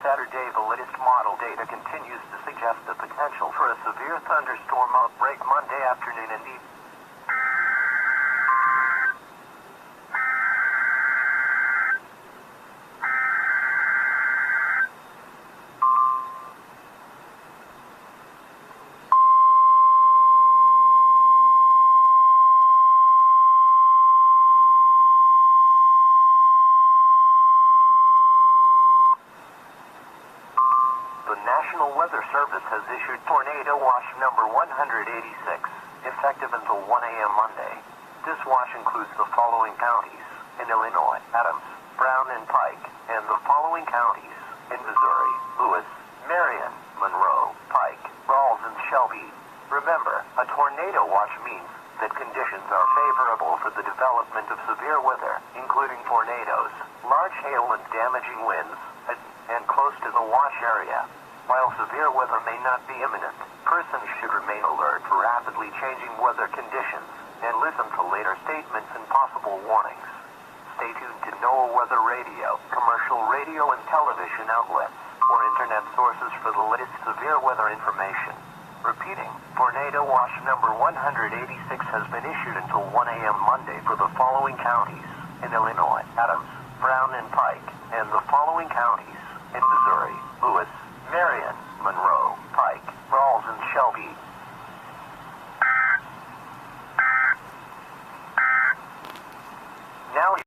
Saturday, the latest model data continues to suggest the potential for a severe thunderstorm outbreak Monday afternoon and evening. The National Weather Service has issued tornado watch number 186, effective until 1 a.m. Monday. This watch includes the following counties in Illinois: Adams, Brown, and Pike, and the following counties in Missouri: Lewis, Marion, Monroe, Pike, Ralls, and Shelby. Remember, a tornado watch means that conditions are favorable for the development of severe weather, including tornadoes, large hail, and damaging winds, and close to the watch area. While severe weather may not be imminent, persons should remain alert for rapidly changing weather conditions and listen to later statements and possible warnings. Stay tuned to NOAA Weather Radio, commercial radio and television outlets, or internet sources for the latest severe weather information. Repeating, tornado watch number 186 has been issued until 1 a.m. Monday for the following counties in Illinois: Adams, Brown, and Pike, and the following counties in Missouri: